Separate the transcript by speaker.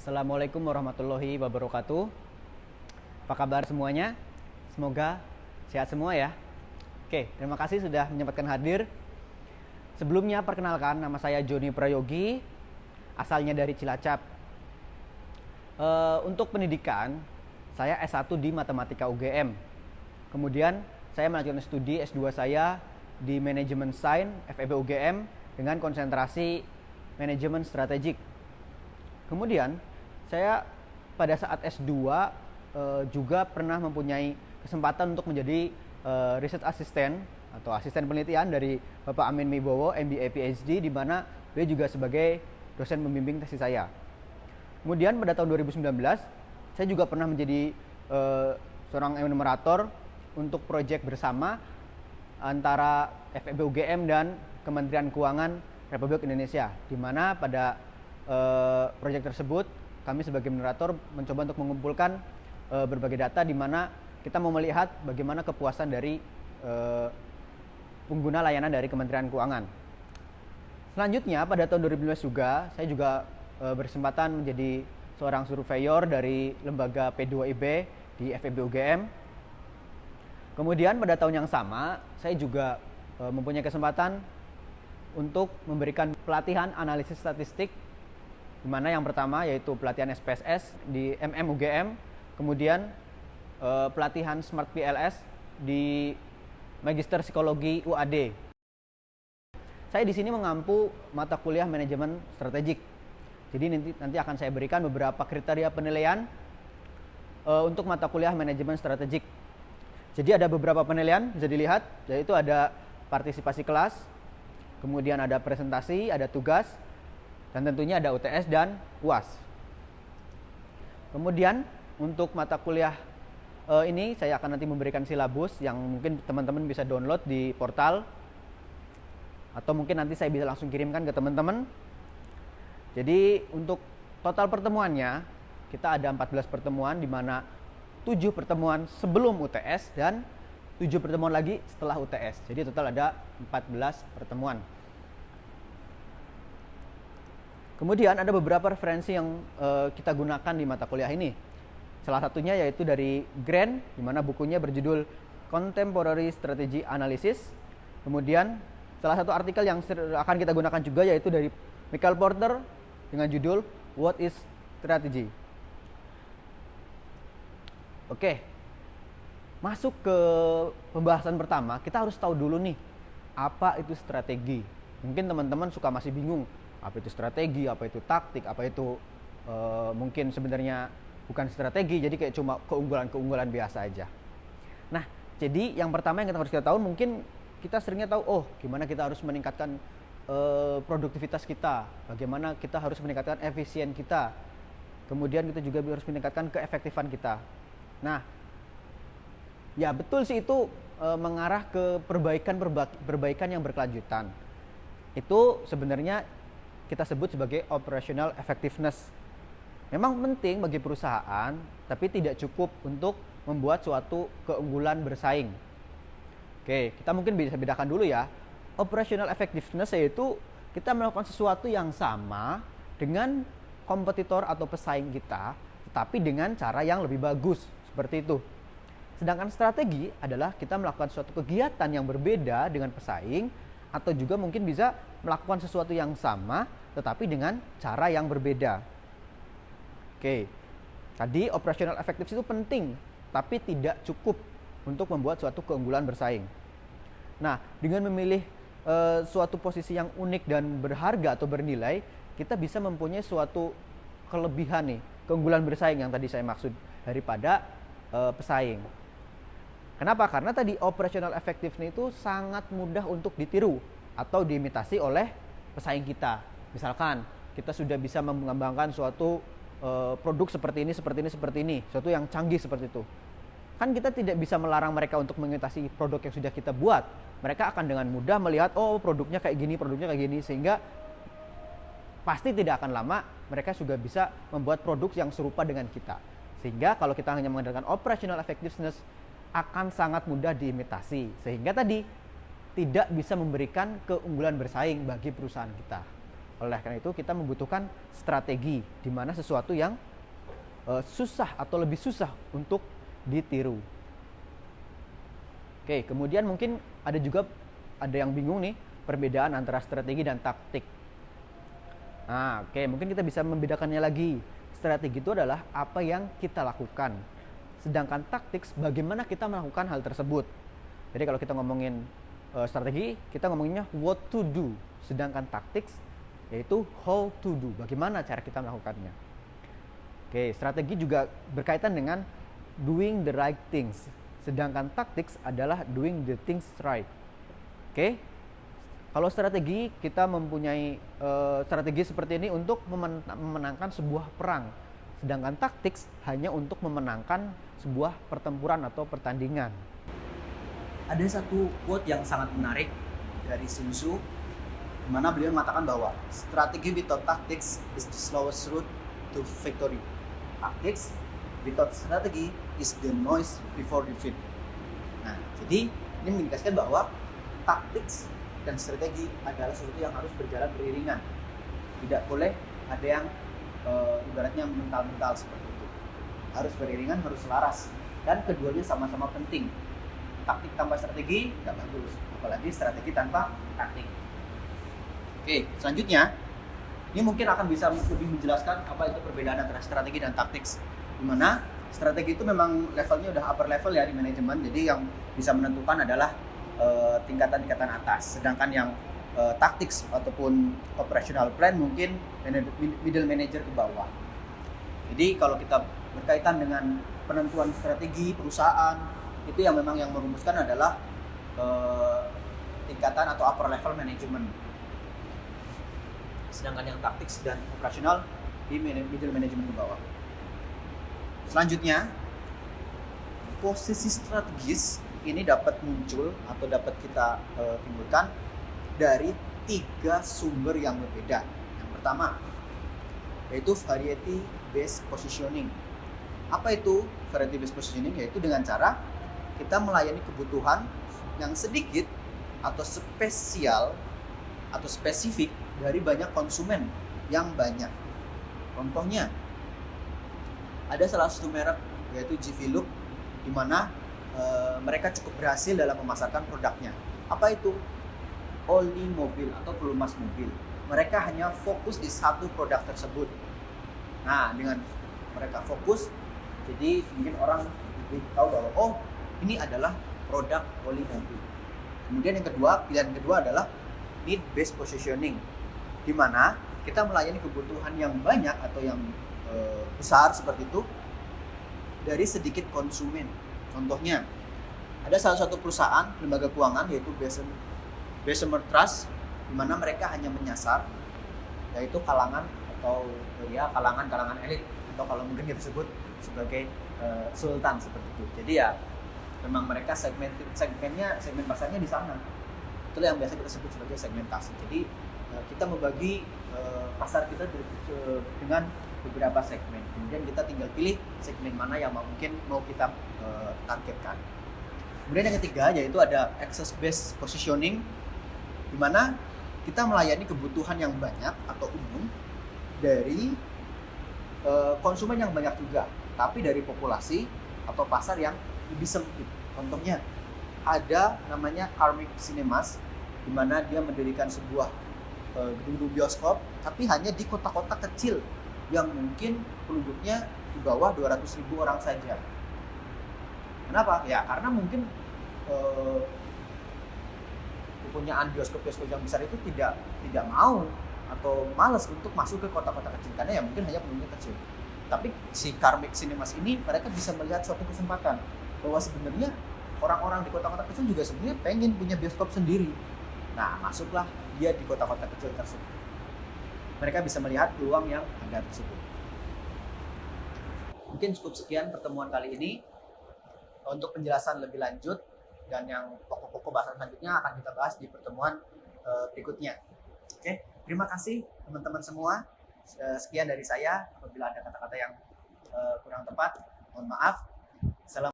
Speaker 1: Assalamualaikum warahmatullahi wabarakatuh. Apa kabar semuanya? Semoga sehat semua ya. Oke, terima kasih sudah menyempatkan hadir. Sebelumnya perkenalkan, nama saya Joni Prayogi, asalnya dari Cilacap. Untuk pendidikan, saya S1 di Matematika UGM. Kemudian saya melanjutkan studi S2 saya di Manajemen Sains FEB UGM dengan konsentrasi Manajemen Strategik. Kemudian saya pada saat S2 juga pernah mempunyai kesempatan untuk menjadi research assistant atau asisten penelitian dari Bapak Amin Wibowo MBA PhD, di mana beliau juga sebagai dosen membimbing tesis saya. Kemudian pada tahun 2019 saya juga pernah menjadi seorang enumerator untuk proyek bersama antara FEB UGM dan Kementerian Keuangan Republik Indonesia, di mana pada proyek tersebut kami sebagai moderator mencoba untuk mengumpulkan berbagai data, di mana kita mau melihat bagaimana kepuasan dari pengguna layanan dari Kementerian Keuangan. Selanjutnya pada tahun 2015 juga saya juga berkesempatan menjadi seorang surveyor dari lembaga P2IB di FEB UGM. Kemudian pada tahun yang sama saya juga mempunyai kesempatan untuk memberikan pelatihan analisis statistik, di mana yang pertama yaitu pelatihan SPSS di UGM, kemudian pelatihan Smart PLS di Magister Psikologi UAD. Saya di sini mengampu mata kuliah manajemen strategik. Jadi nanti akan saya berikan beberapa kriteria penilaian untuk mata kuliah manajemen strategik. Jadi ada beberapa penilaian bisa dilihat, yaitu ada partisipasi kelas, kemudian ada presentasi, ada tugas, dan tentunya ada UTS dan UAS. Kemudian untuk mata kuliah ini saya akan nanti memberikan silabus yang mungkin teman-teman bisa download di portal, atau mungkin nanti saya bisa langsung kirimkan ke teman-teman. Jadi untuk total pertemuannya kita ada 14 pertemuan, di mana 7 pertemuan sebelum UTS dan 7 pertemuan lagi setelah UTS. Jadi total ada 14 pertemuan. Kemudian ada beberapa referensi yang kita gunakan di mata kuliah ini. Salah satunya yaitu dari Grant, di mana bukunya berjudul Contemporary Strategy Analysis. Kemudian salah satu artikel yang akan kita gunakan juga yaitu dari Michael Porter dengan judul What is Strategy? Oke, masuk ke pembahasan pertama, kita harus tahu dulu nih, apa itu strategi. Mungkin teman-teman suka masih bingung, apa itu strategi, apa itu taktik, apa itu mungkin sebenarnya bukan strategi, jadi kayak cuma keunggulan-keunggulan biasa aja. Nah, jadi yang pertama yang kita harus tahu, mungkin kita seringnya tahu, oh gimana kita harus meningkatkan produktivitas kita, bagaimana kita harus meningkatkan efisien kita, kemudian kita juga harus meningkatkan keefektifan kita. Nah, ya betul sih, itu mengarah ke perbaikan yang berkelanjutan. Itu sebenarnya kita sebut sebagai operational effectiveness. Memang penting bagi perusahaan, tapi tidak cukup untuk membuat suatu keunggulan bersaing. Oke, kita mungkin bisa bedakan dulu ya. Operational effectiveness yaitu kita melakukan sesuatu yang sama dengan kompetitor atau pesaing kita, tetapi dengan cara yang lebih bagus, seperti itu. Sedangkan strategi adalah kita melakukan suatu kegiatan yang berbeda dengan pesaing, atau juga mungkin bisa melakukan sesuatu yang sama tetapi dengan cara yang berbeda. Oke, tadi operational effectiveness itu penting, tapi tidak cukup untuk membuat suatu keunggulan bersaing. Nah, dengan memilih suatu posisi yang unik dan berharga atau bernilai, kita bisa mempunyai suatu kelebihan nih, keunggulan bersaing yang tadi saya maksud daripada pesaing. Kenapa? Karena tadi operational effectiveness itu sangat mudah untuk ditiru atau diimitasi oleh pesaing kita. Misalkan kita sudah bisa mengembangkan suatu produk seperti ini, suatu yang canggih seperti itu. Kan kita tidak bisa melarang mereka untuk mengimitasi produk yang sudah kita buat. Mereka akan dengan mudah melihat, oh produknya kayak gini, sehingga pasti tidak akan lama mereka juga bisa membuat produk yang serupa dengan kita. Sehingga kalau kita hanya mengandalkan operational effectiveness, akan sangat mudah diimitasi, sehingga tadi tidak bisa memberikan keunggulan bersaing bagi perusahaan kita. Oleh karena itu kita membutuhkan strategi, di mana sesuatu yang susah atau lebih susah untuk ditiru. Oke, kemudian mungkin ada yang bingung nih perbedaan antara strategi dan taktik. Nah, oke, mungkin kita bisa membedakannya lagi. Strategi itu adalah apa yang kita lakukan. Sedangkan taktik bagaimana kita melakukan hal tersebut. Jadi kalau kita ngomongin strategi, kita ngomonginnya what to do. Sedangkan taktik yaitu how to do, bagaimana cara kita melakukannya. Oke, strategi juga berkaitan dengan doing the right things, sedangkan taktik adalah doing the things right. Oke, kalau strategi, kita mempunyai strategi seperti ini untuk memenangkan sebuah perang, sedangkan taktik hanya untuk memenangkan sebuah pertempuran atau pertandingan.
Speaker 2: Ada satu quote yang sangat menarik dari Sun Tzu, di mana beliau mengatakan bahwa strategi without tactics is the slowest route to victory. Tactics without strategy is the noise before defeat. Nah, jadi ini mengindikasikan bahwa tactics dan strategi adalah sesuatu yang harus berjalan beriringan. Tidak boleh ada yang ibaratnya mental-mental seperti itu. Harus beriringan, harus selaras, dan keduanya sama-sama penting. Taktik tanpa strategi tidak bagus, apalagi strategi tanpa taktik. Oke, selanjutnya ini mungkin akan bisa lebih menjelaskan apa itu perbedaan antara strategi dan taktik. Dimana strategi itu memang levelnya udah upper level ya di manajemen, jadi yang bisa menentukan adalah tingkatan-tingkatan atas. Sedangkan yang taktik ataupun operational plan mungkin middle manager ke bawah. Jadi kalau kita berkaitan dengan penentuan strategi perusahaan, itu yang memang yang merumuskan adalah tingkatan atau upper level manajemen. Sedangkan yang taktik dan operasional di middle management ke bawah. Selanjutnya, posisi strategis ini dapat muncul atau dapat kita timbulkan dari 3 sumber yang berbeda. Yang pertama, yaitu variety based positioning. Apa itu variety based positioning? Yaitu dengan cara kita melayani kebutuhan yang sedikit atau spesial atau spesifik dari banyak konsumen yang banyak. Contohnya, ada salah satu merek yaitu GV Look, di mana mereka cukup berhasil dalam memasarkan produknya. Apa itu? Oli mobil atau pelumas mobil. Mereka hanya fokus di satu produk tersebut. Nah, dengan mereka fokus, jadi mungkin orang lebih tahu bahwa oh, ini adalah produk oli mobil. Kemudian yang kedua, pilihan kedua adalah need based positioning, di mana kita melayani kebutuhan yang banyak atau yang besar seperti itu dari sedikit konsumen. Contohnya, ada salah satu perusahaan lembaga keuangan yaitu Bessemer Trust, di mana mereka hanya menyasar yaitu kalangan atau ya kalangan elit, atau kalau mungkin kita sebut sebagai sultan seperti itu. Jadi ya memang mereka segmen pasarnya di sana. Itulah yang biasa kita sebut sebagai segmentasi. Jadi kita membagi pasar kita dengan beberapa segmen. Kemudian kita tinggal pilih segmen mana yang mungkin mau kita targetkan. Kemudian yang ketiga yaitu ada access based positioning, di mana kita melayani kebutuhan yang banyak atau umum dari konsumen yang banyak juga, tapi dari populasi atau pasar yang lebih sempit. Contohnya ada namanya Karmic Cinemas, di mana dia mendirikan sebuah gedung bioskop, tapi hanya di kota-kota kecil yang mungkin penduduknya di bawah 200.000 orang saja. Kenapa? Ya karena mungkin kepunyaan bioskop-bioskop yang besar itu tidak mau atau malas untuk masuk ke kota-kota kecil, karena ya mungkin hanya penduduknya kecil. Tapi si Karmic Cinemas ini mereka bisa melihat suatu kesempatan bahwa sebenarnya orang-orang di kota-kota kecil juga sebenarnya pengen punya bioskop sendiri. Nah, masuklah dia di kota-kota kecil tersebut. Mereka bisa melihat peluang yang ada tersebut. Mungkin cukup sekian pertemuan kali ini. Untuk penjelasan lebih lanjut dan yang pokok-pokok bahasan selanjutnya akan kita bahas di pertemuan berikutnya. Oke, terima kasih teman-teman semua. Sekian dari saya. Apabila ada kata-kata yang kurang tepat, mohon maaf. Salam.